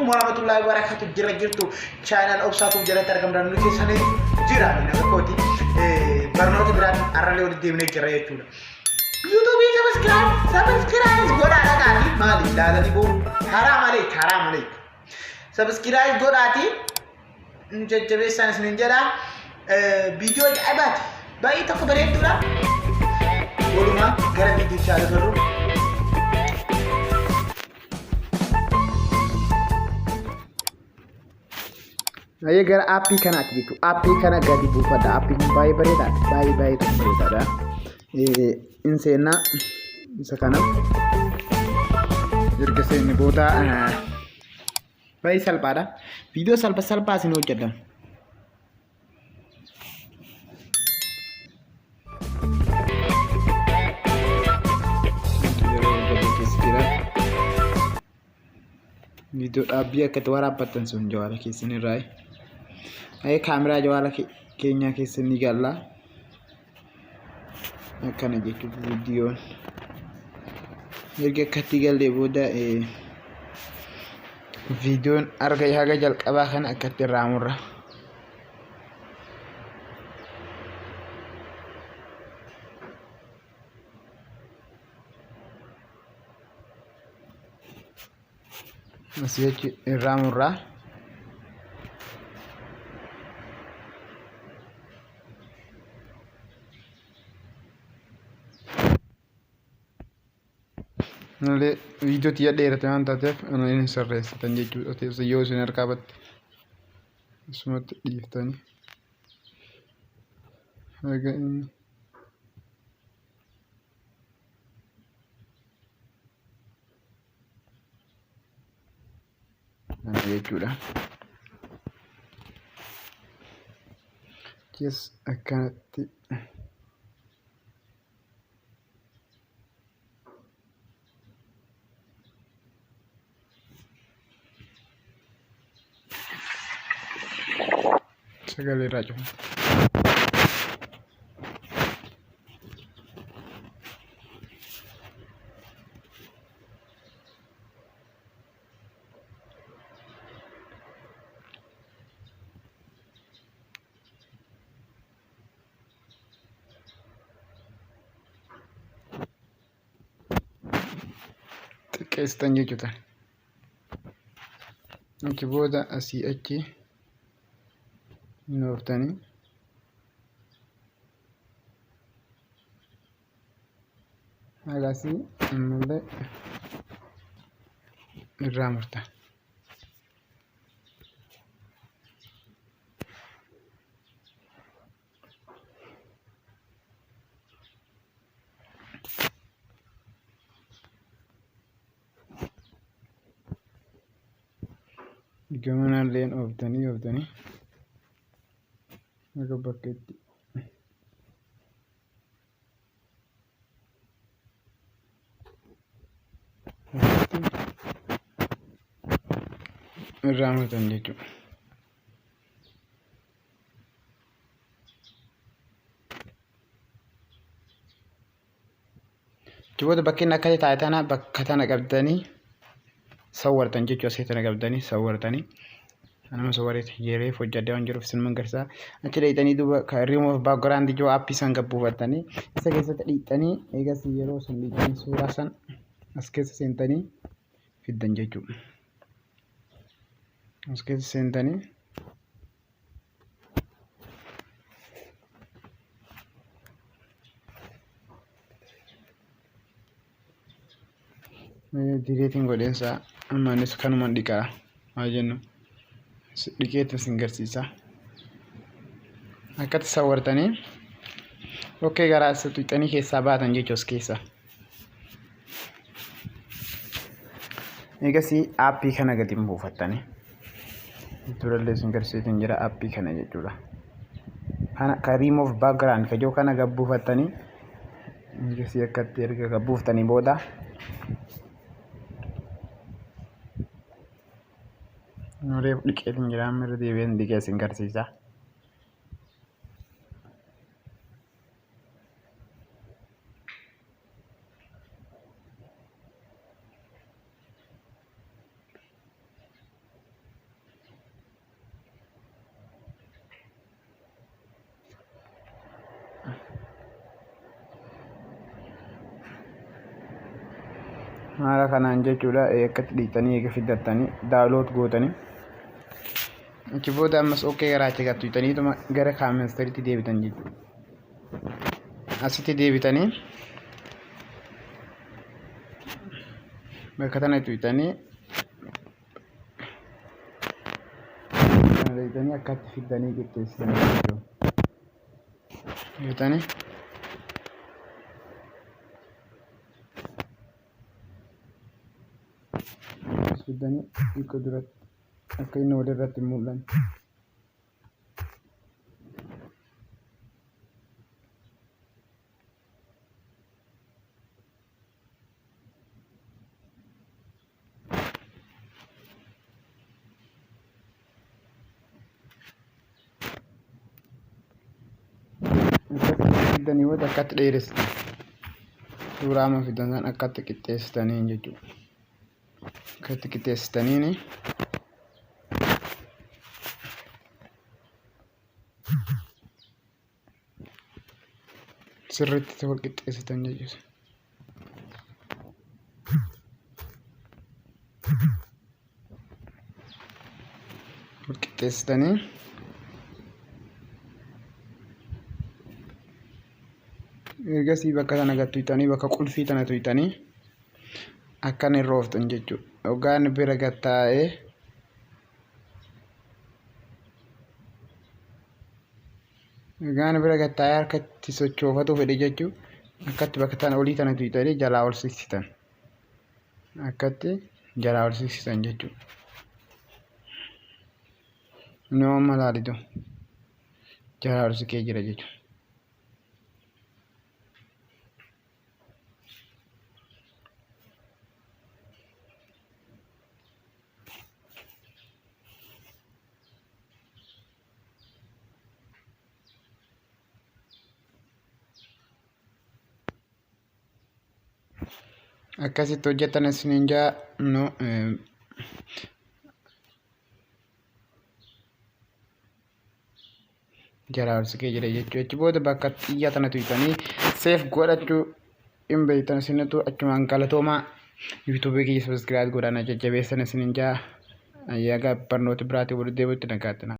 عليكم ورحمة الله وبركاته. جرجرتو channel أبسطو جرت أرقام رانو كيساني جرامي نغكوتي برنامج بران أرلي ودي ديمني جريتولا يوتيوب سبسكرايب قول على قاتي مالي لا لا نبو حرام عليك سبسكرايب قول عاتي نججبه سانس ننجرا فيديو عباتي باي تخبرين دولا قولوا ما قرأ فيديو شاهد برو Ayo gara api kana gitu, api kana gadi bufada, api bayi berita, bayi berita dah. Insena, sekarang, jadi kesini boda, bayi salpada, video salpa sini ucapkan. Video abia ketua rapatan sunjol kesini rai. Ayo kamera jual kayaknya kesini gala akan aja tu video jadi ketiga leboda video harga jal kabahan akan teramurah masih ramurah Nale video tiada era teman tatef anu ini serres tanya tu atau seyo sinar kabat semua di tanya agak ini nah itu dah just akan sekali racun kayak tanya kita oke boda asih aja نوفتني على سي المولى الرامرتا كمان لين أوفتني Aku pakai ramatan jechu. Coba bakki nakati taatana bakkatana qabdani sawwartan jechu asitana qabdani sawwartani أنا مصورت جيري فوجد دون جروف سلمان قرصا أكيد إتاني دوبا كريمو باكغراند جو أبي سان قبو فتاني إسا إتاني إيجا سيرو سندي سورة سان أسكيس سنتاني في الدنججو أسكيس سنتاني ديريتين غودينسا أما نسكانو من ديكا أجنو sedikit singarsiisa akka tasawwartanii okkee garaa isa tuqxanii keessaa baatan jechuus keessa eegasii aappii kana gadi buufattanii durallee singarsiitiin jira aappii kana jechuudha kana ka remove background ka joo kana gabbuufattanii eegasii akkatti erga gabbuuftanii booda Nurif dikit ngiram merdiven dikit singkar sisa. haala kanaan jechuudha akkatti dhiitanii eega fiddatanii daawloot gootanii achi booda ammas okkee garaacha gattuutaniituma gara kaamestariitti deebitan jechuudha. Asitti deebitanii bakka tana tuutanii akkatti fiddanii qixxeessitanii jechuudha. Fiddanii hiika duratti akka inni walirratti hin mul'anne. Fiddanii booda akkatti dheeressitan suuraa amma fiddan san akkatti qixxeessitanii jechuudha. Akkatti qixxeessitaniini sirriitti wal qixxeessitan jechuudha. Wal qixxeessitanii ergasii bakka sana gattuutanii bakka qulfii tana tuutanii akkan irra ooftan jechuudha. Hoggaan bira gattaa'ee harkatti sochoofatu fedhe jechuudha. Akkatti bakka tana olii tana tuutanii jalaa ol siqsitan. Akkatti jalaa ol siqsitan jechuudha. Nama malaalitu jalaa ol siqee jira jechuudha. Akkasitti hojjetan isiniin jaa jalaa ol siqee jira jechuudha. Achi booda bakka xiyyaa tana tuutanii seef godhachuu hin beektan isinitu achumaan galatoomaa yuutuubii kiyya sabiskiraayib godhana jajjabeessan isiniin jaa ayyaga barnoota biraatii walitti deebi'utti nagaatti.